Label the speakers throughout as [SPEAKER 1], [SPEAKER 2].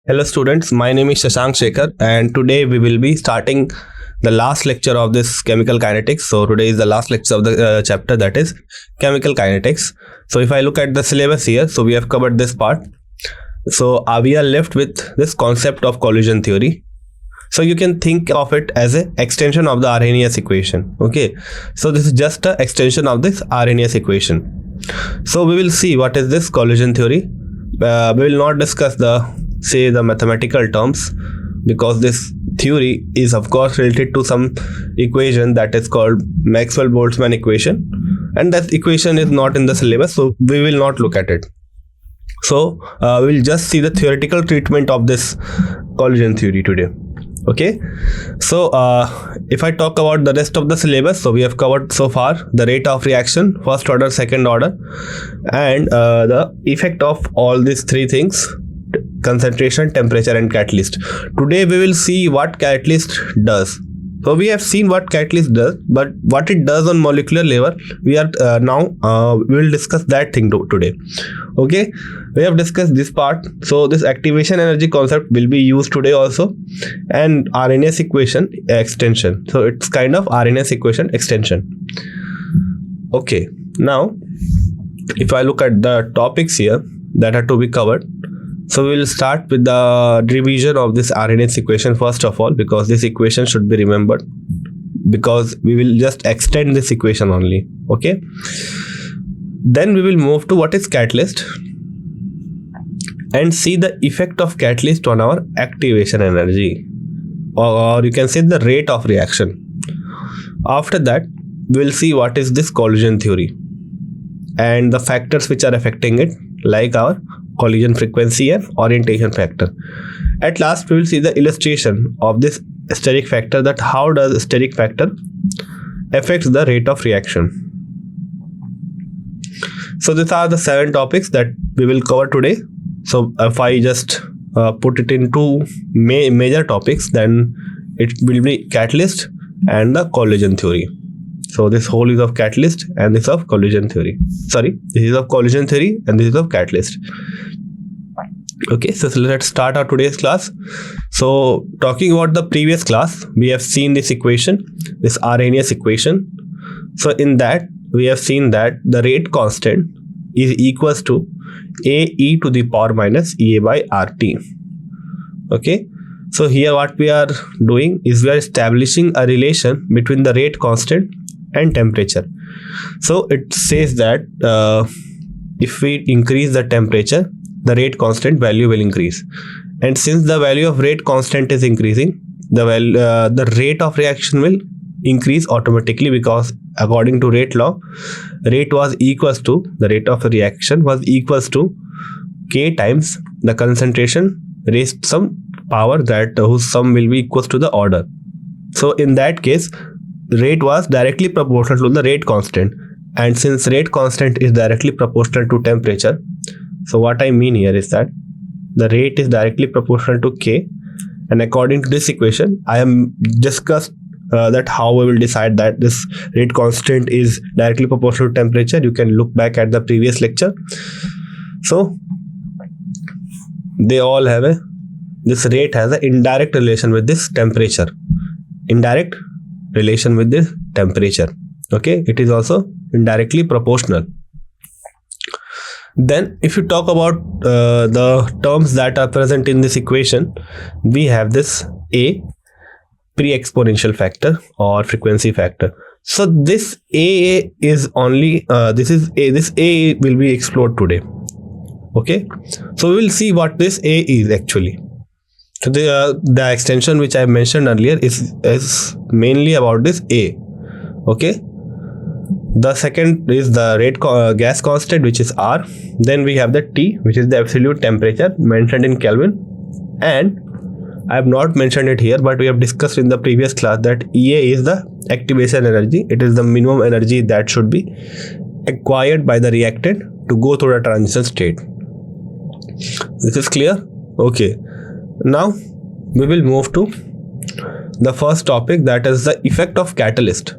[SPEAKER 1] Hello students, my name is Shashank Shekhar and today we will be starting the last lecture of this chemical kinetics. So today is the last lecture of the chapter, that is chemical kinetics. So if I look at the syllabus here, so we have covered this part. So we are left with this concept of collision theory. So you can think of it as an extension of the Arrhenius equation. Okay, so this is just an extension of this Arrhenius equation. So we will see what is this collision theory. We will not discuss the mathematical terms, because this theory is of course related to some equation that is called Maxwell-Boltzmann equation, and that equation is not in the syllabus, so we will not look at it. So we will just see the theoretical treatment of this collision theory today. Okay, so if I talk about the rest of the syllabus, so we have covered so far the rate of reaction, first order, second order, and the effect of all these three things: concentration, temperature, and catalyst. Today we will see what catalyst does. So we have seen what catalyst does, but what it does on molecular level, we are we will discuss that thing today. Okay, we have discussed this part. So this activation energy concept will be used today also, and Arrhenius equation extension. So it's kind of Arrhenius equation extension. Okay, now if I look at the topics here that are to be covered, so we will start with the revision of this Arrhenius equation first of all, because this equation should be remembered, because we will just extend this equation only. Okay, then we will move to what is catalyst and see the effect of catalyst on our activation energy, or you can say the rate of reaction. After that we will see what is this collision theory and the factors which are affecting it, like our collision frequency and orientation factor. At last we will see the illustration of this steric factor, that how does steric factor affects the rate of reaction. So these are the 7 topics that we will cover today. So if I just put it into major topics, then it will be catalyst and the collision theory. So this whole is of catalyst and this of collision theory. Sorry, this is of collision theory and this is of catalyst. Okay, so let's start our today's class. So talking about the previous class, we have seen this equation, this Arrhenius equation. So in that we have seen that the rate constant is equals to AE to the power minus EA by RT. Okay, so here what we are doing is we are establishing a relation between the rate constant and temperature. So it says that if we increase the temperature, the rate constant value will increase, and since the value of rate constant is increasing, the rate of reaction will increase automatically, because according to rate law, rate was equals to the rate of reaction was equals to K times the concentration raised some power, that whose sum will be equals to the order. So in that case, rate was directly proportional to the rate constant, and since rate constant is directly proportional to temperature, so what I mean here is that the rate is directly proportional to K, and according to this equation I am discussed that how we will decide that this rate constant is directly proportional to temperature. You can look back at the previous lecture. So they all have this rate has an indirect relation with this temperature, indirect relation with this temperature. Okay, it is also indirectly proportional. Then if you talk about the terms that are present in this equation, we have this A, pre-exponential factor or frequency factor. So this A is only this A will be explored today. Okay, so we will see what this A is actually. So the extension which I mentioned earlier is mainly about this A. Okay, the second is the rate gas constant, which is R. Then we have the T, which is the absolute temperature mentioned in Kelvin, and I have not mentioned it here, but we have discussed in the previous class that EA is the activation energy. It is the minimum energy that should be acquired by the reactant to go through the transition state. This is clear? Okay, now we will move to the first topic, that is the effect of catalyst.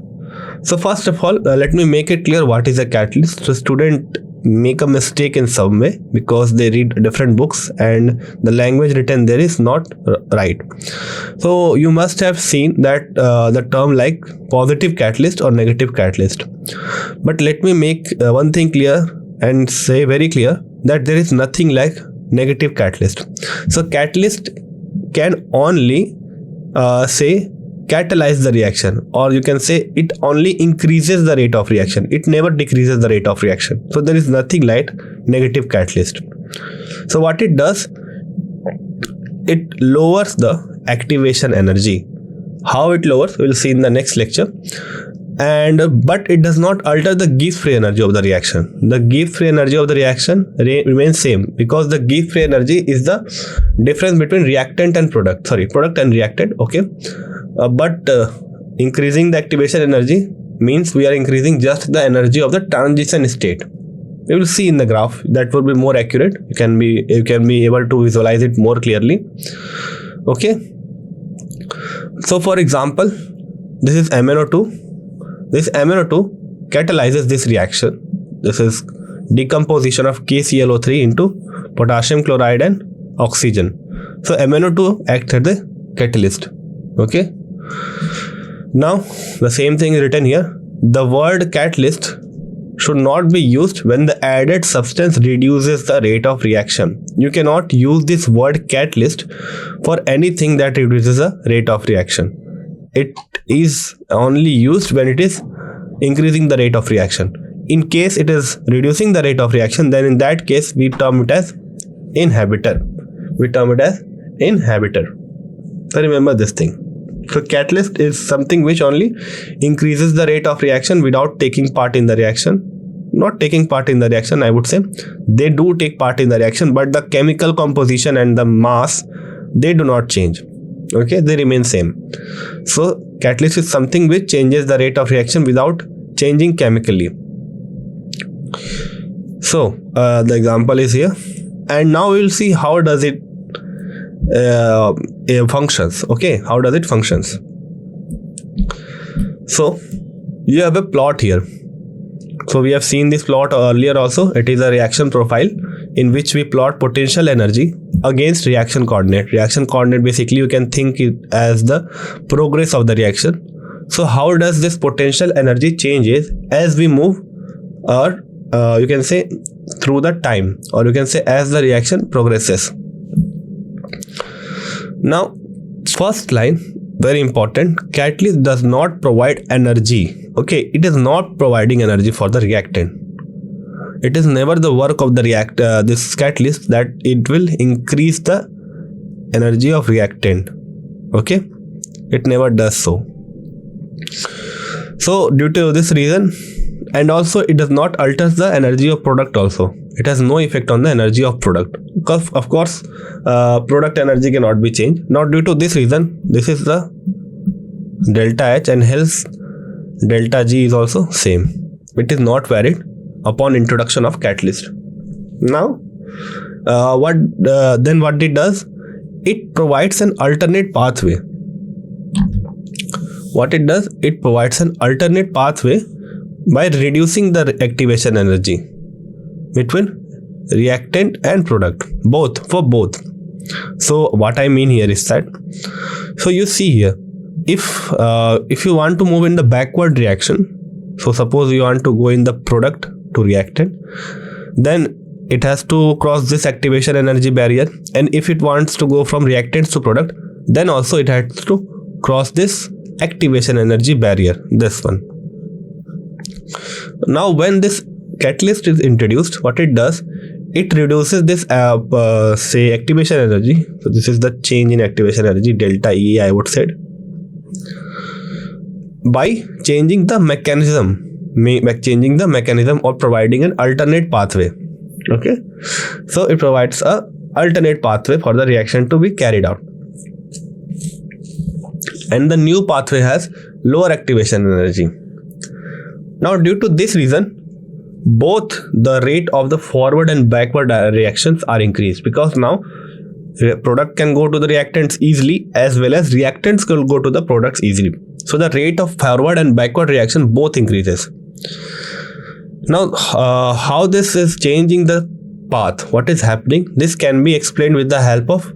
[SPEAKER 1] So first of all, let me make it clear what is a catalyst. So student make a mistake in some way because they read different books and the language written there is not right. So you must have seen that the term like positive catalyst or negative catalyst. But let me make one thing clear and say very clear that there is nothing like negative catalyst. So catalyst can only say catalyze the reaction, or you can say it only increases the rate of reaction. It never decreases the rate of reaction. So there is nothing like negative catalyst. So what it does, it lowers the activation energy. How it lowers, we'll see in the next lecture. But it does not alter the Gibbs-free energy of the reaction. The Gibbs-free energy of the reaction remains same, because the Gibbs-free energy is the difference between reactant and product. Product and reactant. Okay. But increasing the activation energy means we are increasing just the energy of the transition state. We will see in the graph that will be more accurate. You can be able to visualize it more clearly. Okay. So for example, this is MnO2. This MnO2 catalyzes this reaction. This is decomposition of KClO3 into potassium chloride and oxygen. So MnO2 acts as the catalyst. Okay. Now the same thing is written here. The word catalyst should not be used when the added substance reduces the rate of reaction. You cannot use this word catalyst for anything that reduces the rate of reaction. It is only used when it is increasing the rate of reaction. In case it is reducing the rate of reaction, then in that case we term it as inhibitor. So remember this thing. So catalyst is something which only increases the rate of reaction without taking part in the reaction. Not taking part in the reaction, I would say. They do take part in the reaction, but the chemical composition and the mass, they do not change. Okay, they remain same. So catalyst is something which changes the rate of reaction without changing chemically. So the example is here, and now we will see how does it functions. Okay, how does it functions? So you have a plot here. So we have seen this plot earlier also. It is a reaction profile in which we plot potential energy against reaction coordinate. Reaction coordinate, basically you can think it as the progress of the reaction. So how does this potential energy changes as we move, or you can say through the time, or you can say as the reaction progresses. Now first line, very important, catalyst does not provide energy. Okay, it is not providing energy for the reactant. It is never the work of the this catalyst that it will increase the energy of reactant. Okay, it never does so. So due to this reason, and also it does not alter the energy of product also. It has no effect on the energy of product, because of course product energy cannot be changed. Not due to this reason, this is the delta H, and hence delta G is also same. It is not varied upon introduction of catalyst. Now what it does, it provides an alternate pathway. What it does, it provides an alternate pathway by reducing the activation energy between reactant and product, for both. So what I mean here is that, so you see here, if you want to move in the backward reaction, so suppose you want to go in the product to reactant, then it has to cross this activation energy barrier, and if it wants to go from reactants to product, then also it has to cross this activation energy barrier, this one. Now when this catalyst is introduced, what it does, it reduces this say activation energy. So this is the change in activation energy, delta E, I would say, by changing the mechanism or providing an alternate pathway. Okay, so it provides a alternate pathway for the reaction to be carried out, and the new pathway has lower activation energy. Now due to this reason, both the rate of the forward and backward reactions are increased, because now product can go to the reactants easily, as well as reactants can go to the products easily. So the rate of forward and backward reaction both increases. Now, how this is changing the path, what is happening, this can be explained with the help of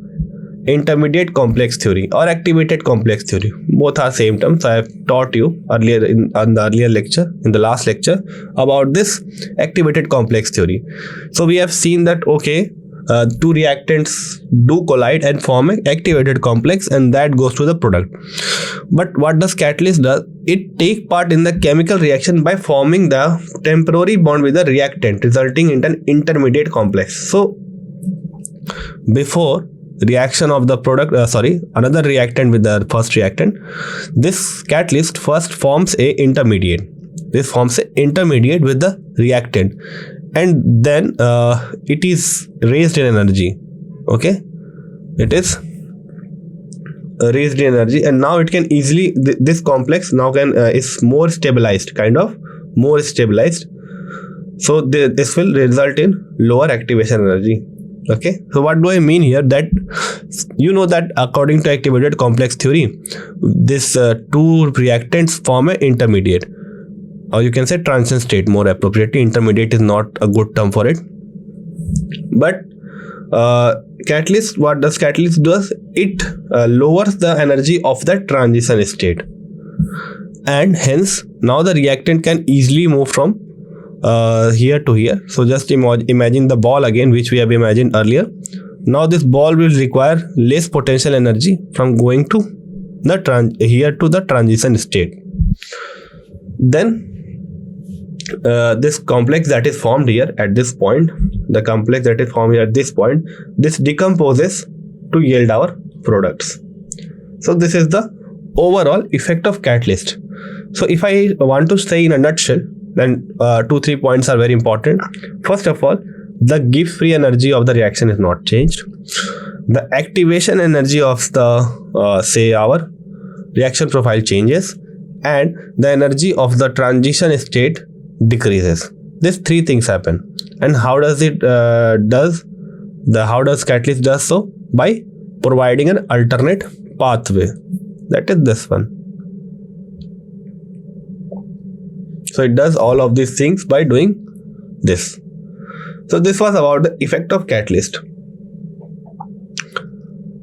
[SPEAKER 1] intermediate complex theory or activated complex theory. Both are same terms. I have taught you earlier in the earlier lecture, in the last lecture, about this activated complex theory. So we have seen that two reactants do collide and form an activated complex, and that goes to the product. But what does catalyst does? It take part in the chemical reaction by forming the temporary bond with the reactant, resulting in an intermediate complex. So before reaction of the product, another reactant with the first reactant, this catalyst first forms a intermediate. This forms an intermediate with the reactant, and then it is raised in energy. Okay, it is raised in energy, and now it can easily this complex now can is more stabilized, more stabilized. So this will result in lower activation energy. Okay, so what do I mean here? That you know that according to activated complex theory, this two reactants form an intermediate, or you can say transition state more appropriately. Intermediate is not a good term for it. But catalyst, what does catalyst does? It lowers the energy of the transition state, and hence now the reactant can easily move from here to here. So just imagine the ball again, which we have imagined earlier. Now this ball will require less potential energy from going to the here to the transition state. Then this complex that is formed here at this point, this decomposes to yield our products. So this is the overall effect of catalyst. So if I want to say in a nutshell, then 2-3 points are very important. First of all, the Gibbs-free energy of the reaction is not changed. The activation energy of the our reaction profile changes, and the energy of the transition state decreases. These three things happen. And how does it how does catalyst does so? By providing an alternate pathway. That is this one. So it does all of these things by doing this. So this was about the effect of catalyst.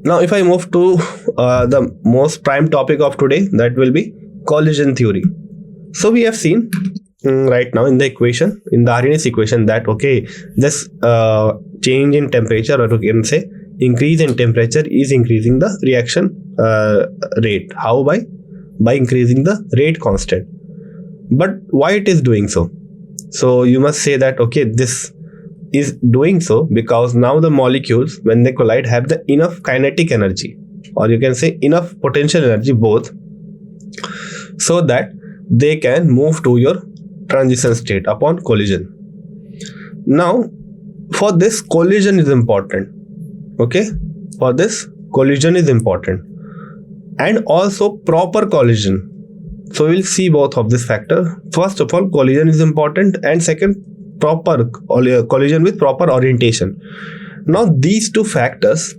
[SPEAKER 1] Now if I move to the most prime topic of today, that will be collision theory. So we have seen right now in the equation, in the Arrhenius equation, that this change in temperature, or you can say increase in temperature, is increasing the reaction rate. How? By increasing the rate constant. But why it is doing so? So you must say that this is doing so because now the molecules, when they collide, have the enough kinetic energy, or you can say enough potential energy, both, so that they can move to your transition state upon collision. Now for this, collision is important. For this, collision is important, and also proper collision. So we'll see both of this factor. First of all, collision is important, and second, proper collision with proper orientation. Now these two factors,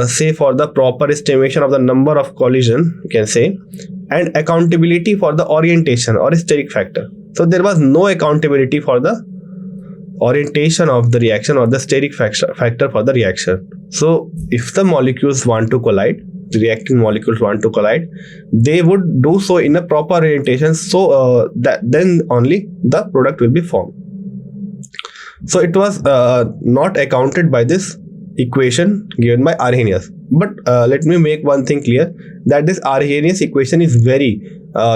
[SPEAKER 1] say for the proper estimation of the number of collision, you can say, and accountability for the orientation or steric factor. So there was no accountability for the orientation of the reaction or the steric factor for the reaction. So if the molecules want to collide, the reacting molecules want to collide, they would do so in a proper orientation, so that then only the product will be formed. So it was not accounted by this equation given by Arrhenius. But let me make one thing clear, that this Arrhenius equation is very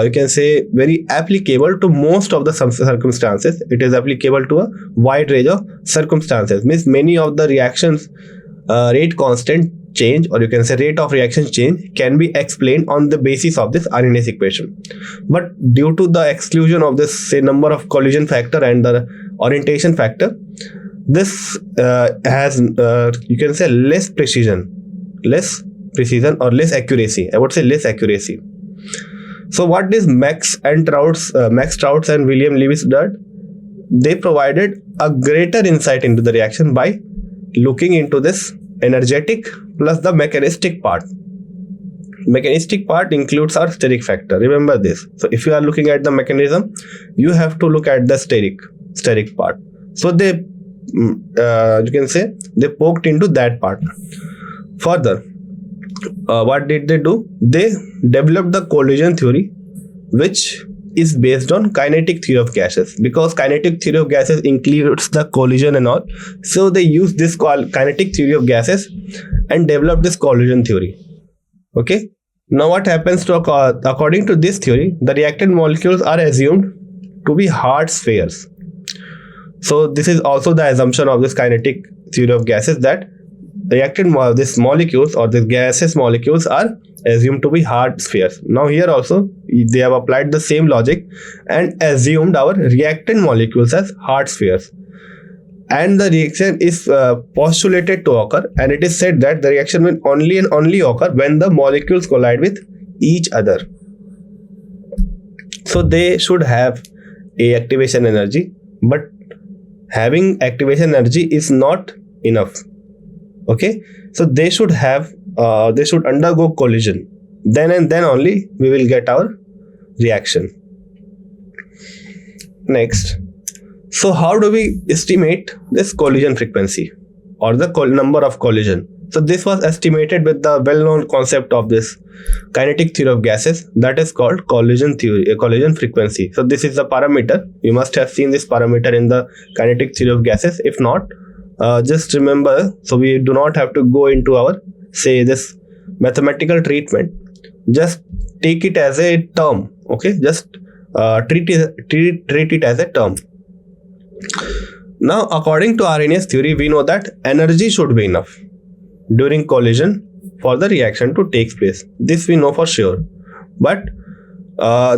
[SPEAKER 1] you can say very applicable to most of the circumstances. It is applicable to a wide range of circumstances. Means many of the reactions rate constant change, or you can say rate of reaction change, can be explained on the basis of this Arrhenius equation. But due to the exclusion of this, say, number of collision factor and the orientation factor, this has you can say less precision or less accuracy. I would say less accuracy. So what is Max Trouts and William Lewis did? They provided a greater insight into the reaction by looking into this energetic plus the mechanistic part. mechanistic part includes our steric factor. Remember this. So if you are looking at the mechanism, you have to look at the steric part. So they you can say they poked into that part. Further, what did they do? They developed the collision theory, which is based on kinetic theory of gases, because kinetic theory of gases includes the collision and all. So they use this kinetic theory of gases and develop this collision theory. Okay. Now what happens to according to this theory, the reactant molecules are assumed to be hard spheres. So this is also the assumption of this kinetic theory of gases, that these molecules or the gaseous molecules are assumed to be hard spheres. Now here also they have applied the same logic and assumed our reactant molecules as hard spheres, and the reaction is postulated to occur, and it is said that the reaction will only and only occur when the molecules collide with each other. So they should have a activation energy, but having activation energy is not enough. Okay, so they should have they should undergo collision, then and then only we will get our reaction. Next, so how do we estimate this collision frequency or the number of collision? So this was estimated with the well-known concept of this kinetic theory of gases, that is called collision frequency. So this is the parameter. You must have seen this parameter in the kinetic theory of gases. If not, just remember, so we do not have to go into our this mathematical treatment. Just take it as a term. Okay, just treat it as a term. Now, according to Arrhenius theory, we know that energy should be enough during collision for the reaction to take place. This we know for sure. But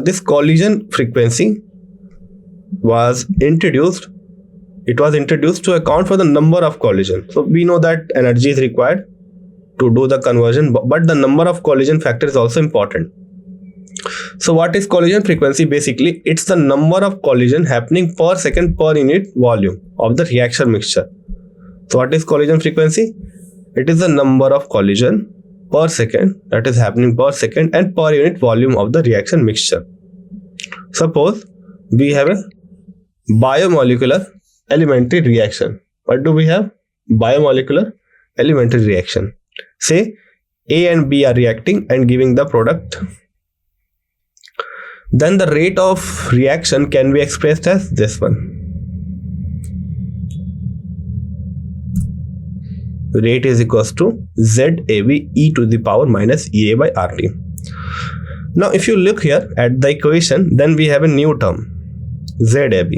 [SPEAKER 1] this collision frequency was introduced. It was introduced to account for the number of collision. So we know that energy is required to do the conversion, but the number of collision factor is also important. So what is collision frequency? Basically, it's the number of collision happening per second per unit volume of the reaction mixture. So what is collision frequency? It is the number of collision per second that is happening per second and per unit volume of the reaction mixture. Suppose we have a biomolecular elementary reaction. What do we have? Biomolecular elementary reaction. Say A and B are reacting and giving the product. Then the rate of reaction can be expressed as this one. Rate is equals to ZAB e to the power minus EA by RT. Now if you look here at the equation, then we have a new term, ZAB.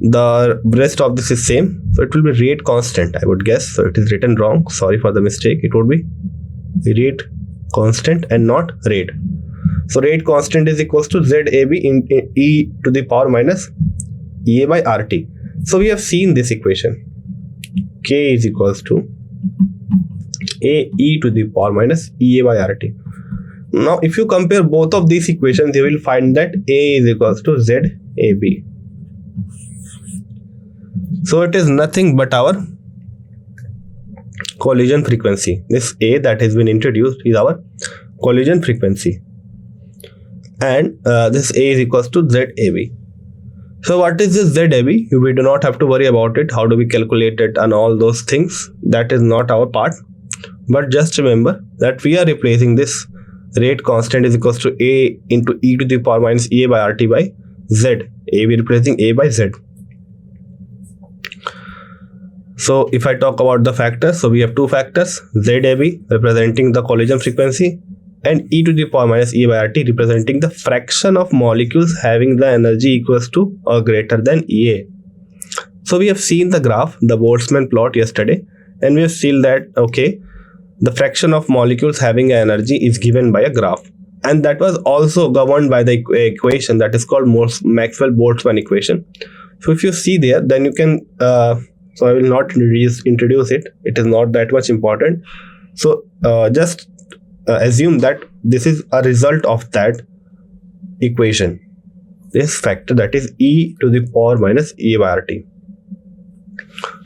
[SPEAKER 1] The rest of this is same, so it will be rate constant, I would guess. So it is written wrong, sorry for the mistake. It would be rate constant and not rate. So rate constant is equals to ZAB in e to the power minus EA by RT. So we have seen this equation. K is equals to A e to the power minus EA by RT. Now if you compare both of these equations, you will find that A is equals to ZAB. So it is nothing but our collision frequency. This A that has been introduced is our collision frequency, and this A is equals to ZAB. So what is this ZAB? We do not have to worry about it. How do we calculate it and all those things? That is not our part. But just remember that we are replacing this rate constant is equals to A into e to the power minus EA by RT by Z. A, we are replacing A by Z. So if I talk about the factors, so we have two factors, ZAB representing the collision frequency and e to the power minus E by RT representing the fraction of molecules having the energy equals to or greater than EA. So we have seen the graph, the Boltzmann plot yesterday, and we have seen that, okay, the fraction of molecules having energy is given by a graph, and that was also governed by the equation that is called Maxwell-Boltzmann equation. So if you see there, then you can so I will not introduce it. It is not that much important. So just assume that this is a result of that equation, this factor that is e to the power minus E by RT.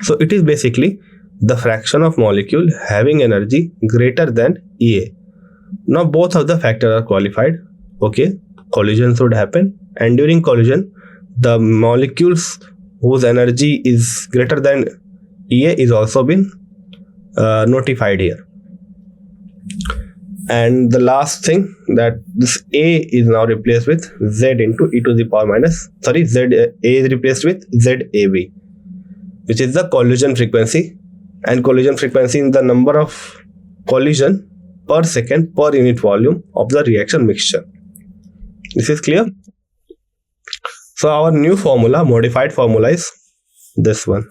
[SPEAKER 1] So it is basically the fraction of molecule having energy greater than EA. Now both of the factors are qualified. Okay, collision should happen, and during collision, the molecules whose energy is greater than EA is also been notified here. And the last thing, that this A is now replaced with Z into e to the power minus, sorry, Z A is replaced with ZAB, which is the collision frequency, and collision frequency is the number of collision per second per unit volume of the reaction mixture. This is clear? So our new formula, modified formula, is this one.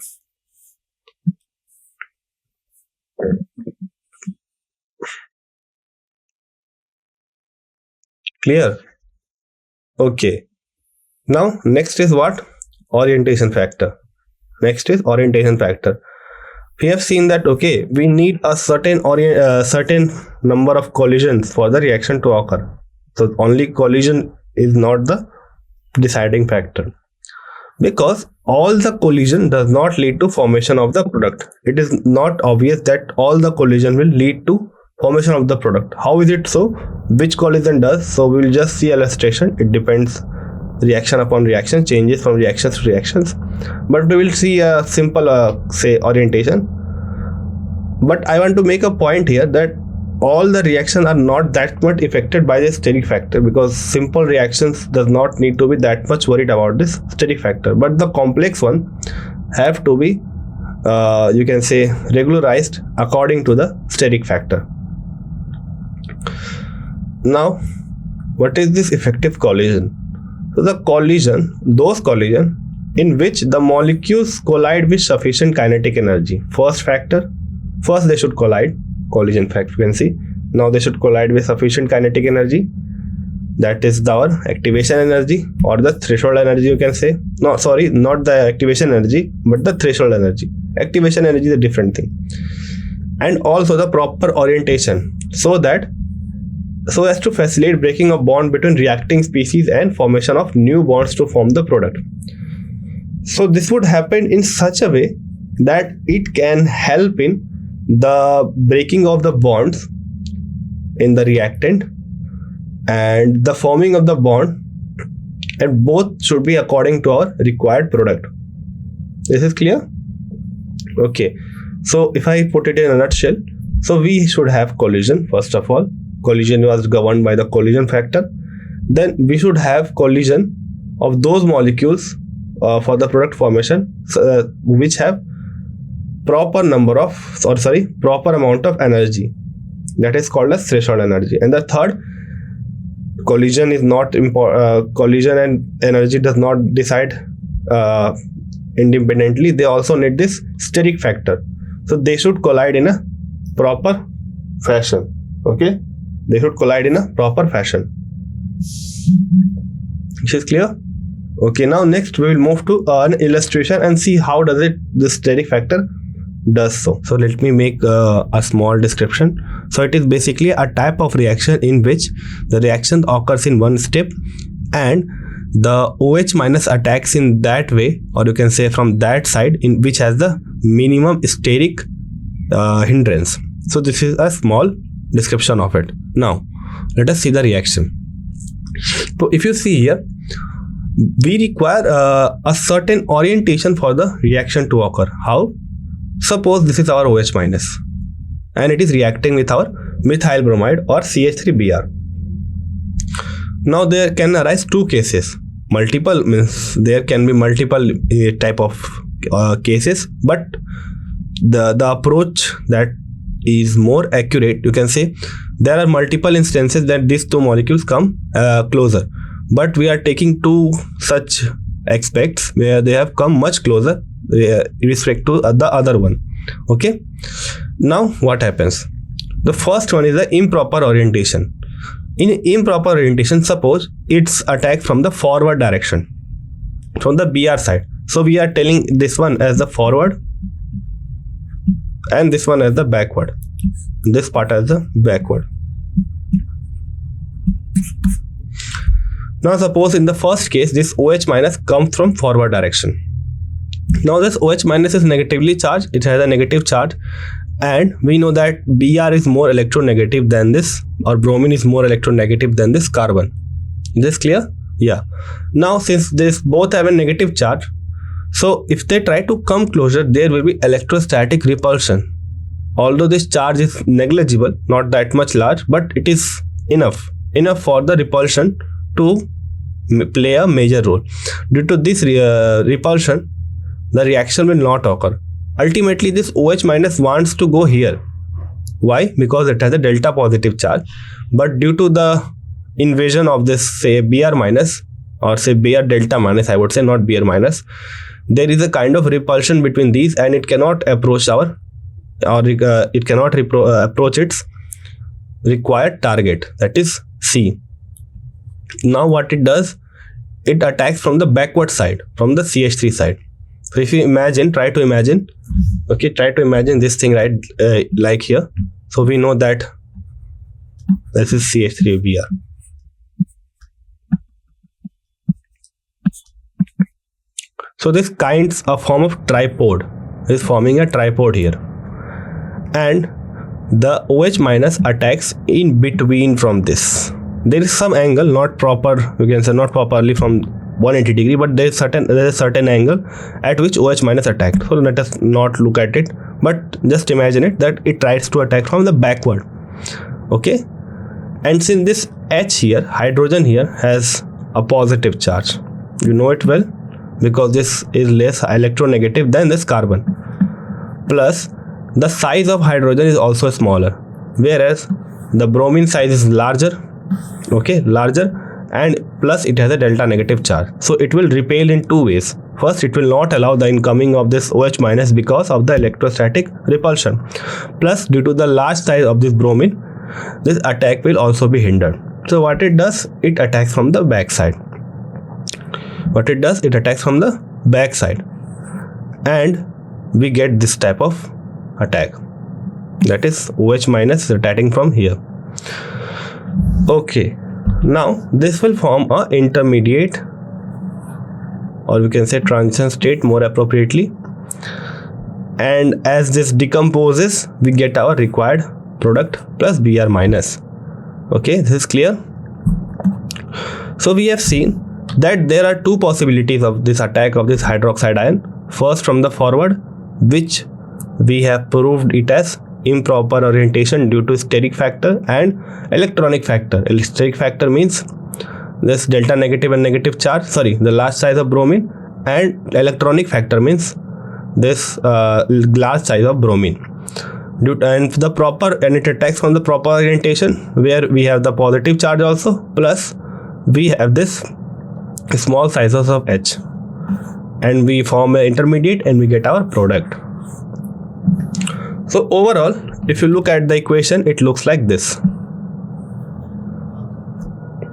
[SPEAKER 1] Clear? Okay. Now next is what? Orientation factor. Next is orientation factor. We have seen that, okay, we need a certain number of collisions for the reaction to occur. So only collision is not the deciding factor, because all the collision does not lead to formation of the product. It is not obvious that all the collision will lead to formation of the product. How is it so? Which collision does? So we will just see illustration. It depends, reaction upon reaction, changes from reactions to reactions, but we will see a simple say orientation. But I want to make a point here that all the reactions are not that much affected by the steric factor, because simple reactions does not need to be that much worried about this steric factor, but the complex one have to be you can say regularized according to the steric factor. Now what is this effective collision? So the collision, those collision in which the molecules collide with sufficient kinetic energy. First they should collide, collision frequency. Now they should collide with sufficient kinetic energy, that is our activation energy or the threshold energy, you can say. No, sorry, not the activation energy, but the threshold energy. Activation energy is a different thing. And also the proper orientation, so as to facilitate breaking of bond between reacting species and formation of new bonds to form the product. So this would happen in such a way that it can help in the breaking of the bonds in the reactant and the forming of the bond, and both should be according to our required product. This is clear? Okay, so if I put it in a nutshell, so we should have collision. First of all, collision was governed by the collision factor. Then we should have collision of those molecules for the product formation which have proper amount of energy, that is called as threshold energy. And the third, collision is not collision and energy does not decide independently. They also need this steric factor, so they should collide in a proper fashion. Okay, they should collide in a proper fashion. This is clear? Okay, now next we will move to an illustration and see how does it this steric factor does so. So let me make a small description. So it is basically a type of reaction in which the reaction occurs in one step and the OH minus attacks in that way, or you can say from that side, in which has the minimum steric hindrance. So this is a small description of it. Now let us see the reaction. So if you see here, we require a certain orientation for the reaction to occur. How? Suppose this is our OH minus and it is reacting with our methyl bromide or CH3Br. Now there can arise two cases. Multiple means there can be multiple type of cases, but the approach that is more accurate, you can say there are multiple instances that these two molecules come closer, but we are taking two such aspects where they have come much closer respect to the other one. Okay, now what happens? The first one is the improper orientation. In improper orientation, suppose it's attacked from the forward direction, from the Br side. So we are telling this one as the forward and this one as the backward, this part as the backward. Now suppose in the first case this OH minus comes from forward direction. Now this OH minus is negatively charged, it has a negative charge, And we know that Br is more electronegative than this, or bromine is more electronegative than this carbon. Is this clear? Yeah. Now since this both have a negative charge, so if they try to come closer, there will be electrostatic repulsion. Although this charge is negligible, not that much large, but it is enough for the repulsion to play a major role. Due to this repulsion, the reaction will not occur. Ultimately, this OH minus wants to go here. Why? Because it has a delta positive charge, but due to the invasion of this, say, Br minus, or say Br delta minus, I would say, not Br minus, there is a kind of repulsion between these, and it cannot approach our, or it cannot approach its required target, that is C. Now what it does, it attacks from the backward side, from the CH3 side. So if you imagine, try to imagine this thing, right, like here. So we know that this is CH3Br. So this kinds a form of tripod, is forming a tripod here, and the OH minus attacks in between from this. There is some angle, not proper, you can say not properly from 180 degree, but there is a certain angle at which OH minus attacked. So let us not look at it, but just imagine it that it tries to attack from the backward. Okay, and since this H here, hydrogen here, has a positive charge, you know it well, because this is less electronegative than this carbon. Plus, the size of hydrogen is also smaller, whereas the bromine size is larger. Okay, larger, and plus it has a delta negative charge. So it will repel in two ways. First, it will not allow the incoming of this OH minus because of the electrostatic repulsion. Plus, due to the large size of this bromine, this attack will also be hindered. So what it does, it attacks from the back side. And we get this type of attack, that is OH minus attacking from here. Okay, now this will form a intermediate, or we can say transition state more appropriately, and as this decomposes, we get our required product plus Br minus. Okay, this is clear. So we have seen that there are two possibilities of this attack of this hydroxide ion. First, from the forward, which we have proved it as improper orientation due to steric factor and electronic factor. Steric factor means this delta negative and negative charge, the large size of bromine, and electronic factor means this large size of bromine. And it attacks from the proper orientation, where we have the positive charge also, plus we have this small sizes of H, and we form an intermediate and we get our product. So overall, if you look at the equation, it looks like this.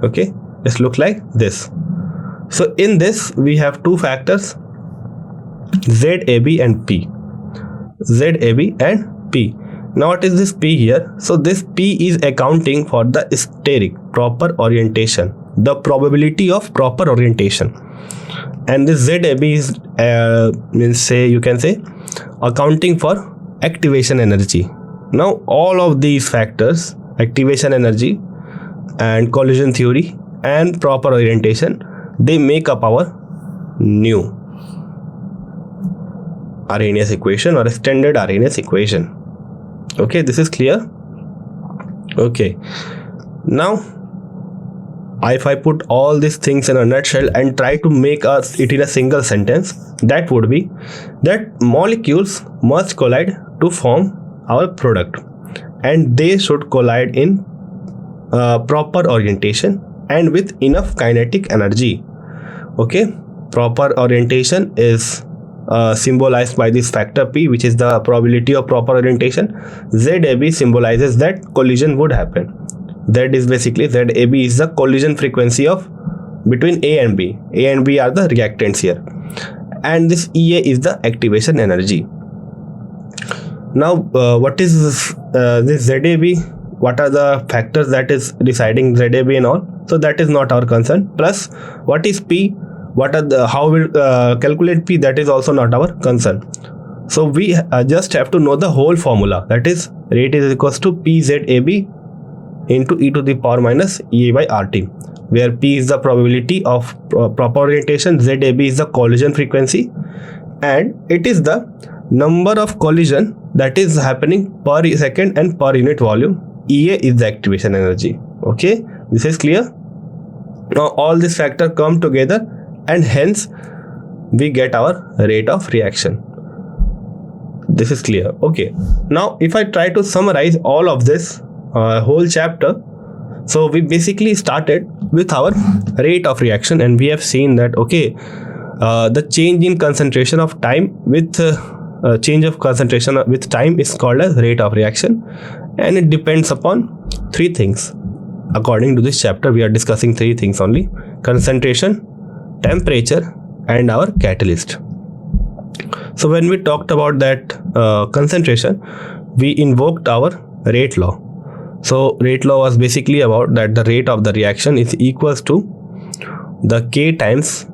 [SPEAKER 1] Okay, it looks like this. So in this, we have two factors, ZAB and P. Now what is this P here? So this P is accounting for the steric proper orientation, the probability of proper orientation, and this ZAB is you can say accounting for activation energy. Now all of these factors, activation energy and collision theory and proper orientation, they make up our new Arrhenius equation or extended Arrhenius equation. Okay, this is clear. Okay, now if I put all these things in a nutshell and try to make it in a single sentence, that would be that molecules must collide to form our product, and they should collide in proper orientation and with enough kinetic energy. Okay, proper orientation is symbolized by this factor P, which is the probability of proper orientation. ZAB symbolizes that collision would happen. ZAB is the collision frequency of between A and B. A and B are the reactants here, and this EA is the activation energy. Now what is this ZAB? What are the factors that is deciding ZAB and all? So that is not our concern. Plus, what is P? How we'll calculate P? That is also not our concern. So we just have to know the whole formula, that is rate is equals to PZAB into e to the power minus EA by RT, where P is the probability of proper orientation, ZAB is the collision frequency, and it is the number of collision that is happening per second and per unit volume. EA is the activation energy. Okay, this is clear. Now all these factors come together and hence we get our rate of reaction. This is clear. Okay, now if I try to summarize all of this whole chapter, so we basically started with our rate of reaction, and we have seen that okay, the change in concentration of time with change of concentration with time is called as rate of reaction, and it depends upon three things. According to this chapter, we are discussing three things only: concentration, temperature, and our catalyst. So when we talked about that concentration, we invoked our rate law. So rate law was basically about that the rate of the reaction is equals to the K times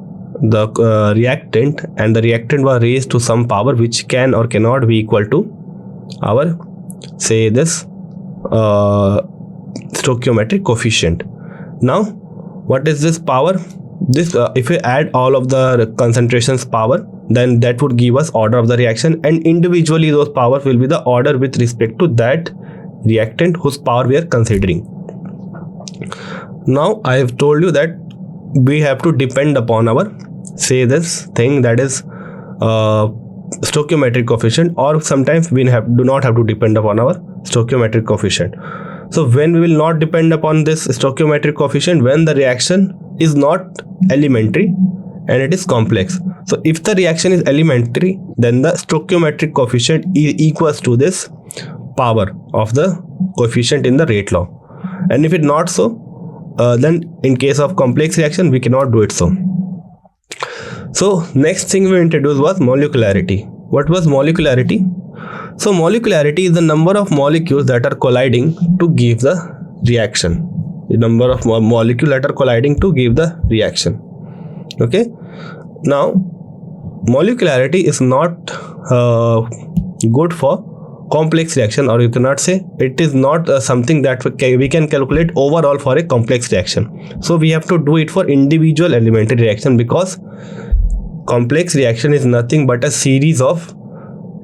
[SPEAKER 1] the reactant, and the reactant was raised to some power which can or cannot be equal to our, say, this stoichiometric coefficient. Now what is this power? This if we add all of the concentrations power, then that would give us order of the reaction, and individually those powers will be the order with respect to that reactant whose power we are considering. Now I have told you that we have to depend upon our, say, this thing, that is stoichiometric coefficient, or sometimes we do not have to depend upon our stoichiometric coefficient. So when we will not depend upon this stoichiometric coefficient, when the reaction is not elementary and it is complex. So if the reaction is elementary, then the stoichiometric coefficient is equals to this power of the coefficient in the rate law, and if it not so, then in case of complex reaction we cannot do it so. So next thing we introduced was molecularity. What was molecularity? So molecularity is the number of molecules that are colliding to give the reaction. The number of molecules that are colliding to give the reaction. Okay. Now molecularity is not good for complex reaction, or you cannot say it is not something that we can calculate overall for a complex reaction. So we have to do it for individual elementary reaction, because complex reaction is nothing but a series of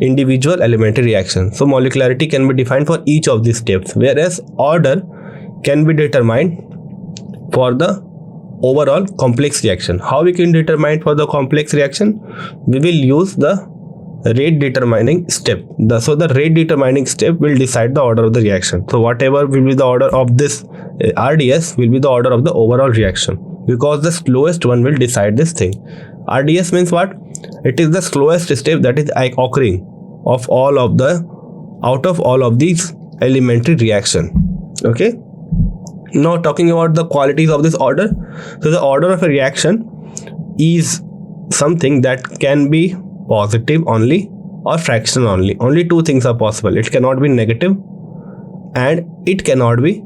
[SPEAKER 1] individual elementary reactions. So molecularity can be defined for each of these steps, whereas order can be determined for the overall complex reaction. How we can determine for the complex reaction? We will use the rate determining step. So the rate determining step will decide the order of the reaction. So whatever will be the order of this RDS will be the order of the overall reaction, because the slowest one will decide this thing. RDS means what? It is the slowest step that is occurring of all of the out of all of these elementary reaction. Okay. Now talking about the qualities of this order. So the order of a reaction is something that can be positive only or fractional only. Only two things are possible. It cannot be negative, and it cannot be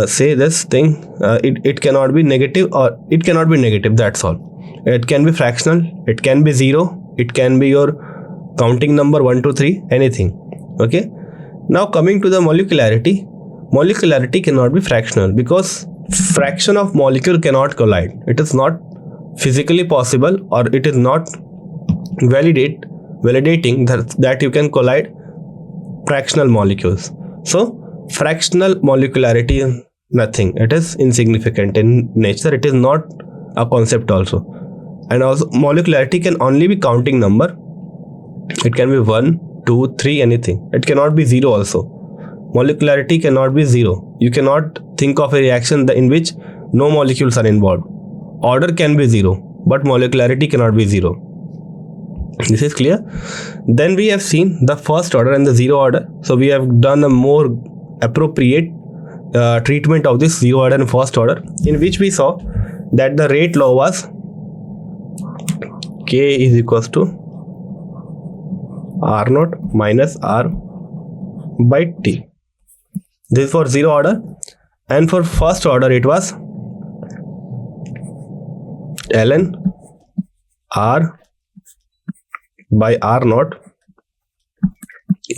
[SPEAKER 1] say this thing, it cannot be negative, or it cannot be negative, that's all. It can be fractional, it can be 0, it can be your counting number 1 2 3, anything. Okay. Now coming to the molecularity. Molecularity cannot be fractional, because fraction of molecule cannot collide. It is not physically possible, or it is not validating that you can collide fractional molecules. So fractional molecularity is nothing. It is insignificant in nature. It is not a concept also. And also molecularity can only be counting number. It can be 1 2 3, anything. It cannot be 0 also. Molecularity cannot be 0. You cannot think of a reaction in which no molecules are involved. Order can be 0, but molecularity cannot be 0. This is clear. Then we have seen the first order and the zero order. So we have done a more appropriate treatment of this zero order and first order, in which we saw that the rate law was K is equals to R naught minus R by T. This is for zero order, and for first order it was ln R by R naught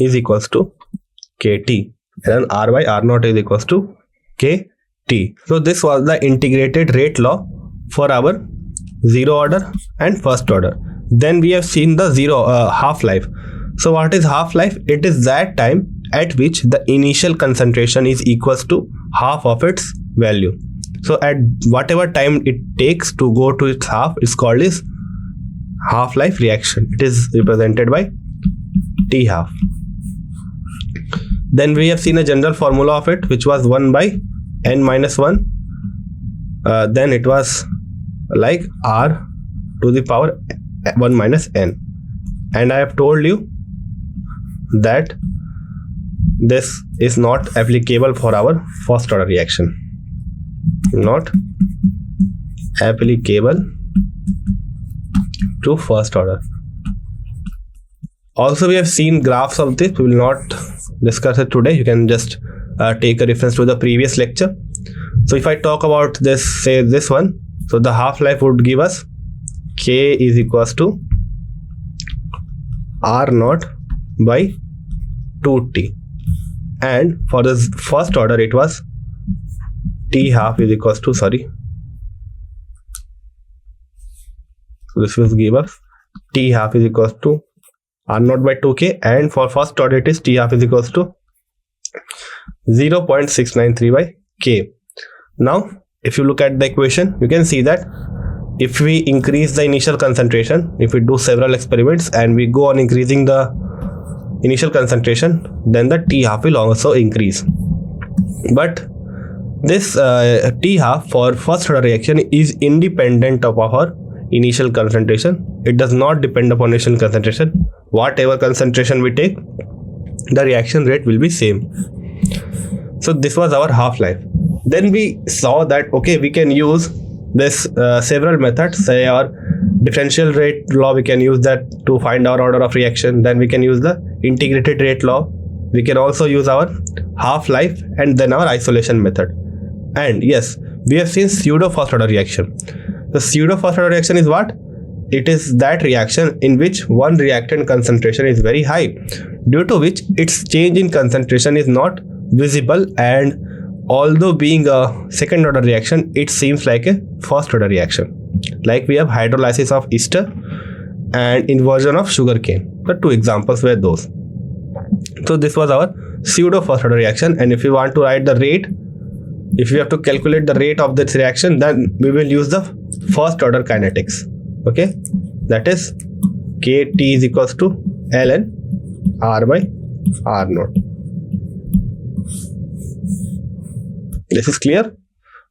[SPEAKER 1] is equals to KT, and then R by R naught is equals to KT. So this was the integrated rate law for our zero order and first order. Then we have seen the half-life. So what is half-life? It is that time at which the initial concentration is equals to half of its value. So at whatever time it takes to go to its half is called as half-life reaction. It is represented by T half. Then we have seen a general formula of it, which was 1 by n minus 1. Then it was like R to the power 1 minus n. And I have told you that this is not applicable for our first order reaction. Not applicable to first order. Also, we have seen graphs of this. We will not discuss it today. You can just take a reference to the previous lecture. So if I talk about this, say this one, so the half-life would give us K is equals to R naught by 2T. And for this first order, it was T half is equals to, so this will give us T half is equals to R naught by 2K, and for first order it is T half is equals to 0.693 by K. Now if you look at the equation, you can see that if we increase the initial concentration, if we do several experiments and we go on increasing the initial concentration, then the T half will also increase. But this T half for first order reaction is independent of our initial concentration. It does not depend upon initial concentration. Whatever concentration we take, the reaction rate will be same. So this was our half-life. Then we saw that okay, we can use this several methods. Say our differential rate law, we can use that to find our order of reaction. Then we can use the integrated rate law. We can also use our half-life and then our isolation method. And yes, we have seen pseudo first order reaction. The pseudo first order reaction is what? It is that reaction in which one reactant concentration is very high, due to which its change in concentration is not visible, and although being a second order reaction, it seems like a first order reaction. Like we have hydrolysis of ester and inversion of sugarcane. The two examples were those. So this was our pseudo first order reaction, and if you want to write the rate, if you have to calculate the rate of this reaction, then we will use the first order kinetics. Okay, that is KT is equals to ln R by R naught. This is clear?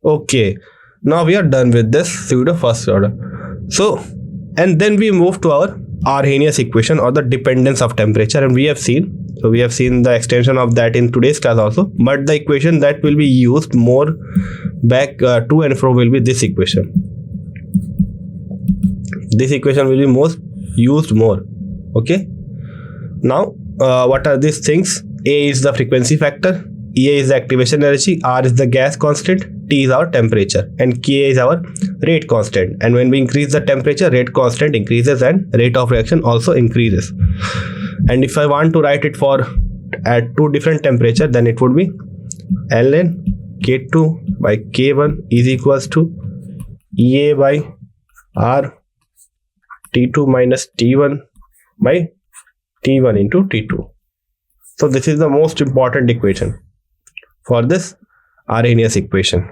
[SPEAKER 1] Okay, now we are done with this pseudo first order. So, and then we move to our Arrhenius equation, or the dependence of temperature, and we have seen the extension of that in today's class also, but the equation that will be used more back to and fro will be this equation. This equation will be most used more. Okay, now what are these things? A is the frequency factor, EA is the activation energy, R is the gas constant, T is our temperature, and Ka is our rate constant. And when we increase the temperature, rate constant increases and rate of reaction also increases. And if I want to write it for at two different temperature, then it would be ln K2 by K1 is equals to EA by R T2 minus T1 by T1 into T2. So this is the most important equation for this Arrhenius equation.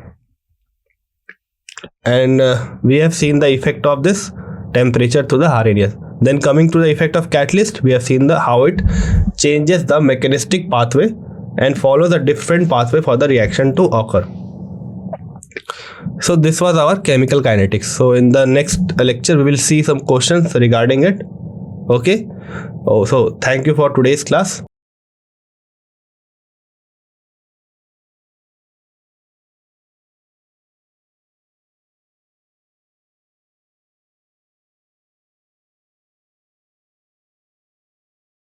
[SPEAKER 1] And we have seen the effect of this temperature to the Arrhenius. Then coming to the effect of catalyst, we have seen how it changes the mechanistic pathway and follows a different pathway for the reaction to occur. So this was our chemical kinetics. So in the next lecture, we will see some questions regarding it. Okay. So thank you for today's class.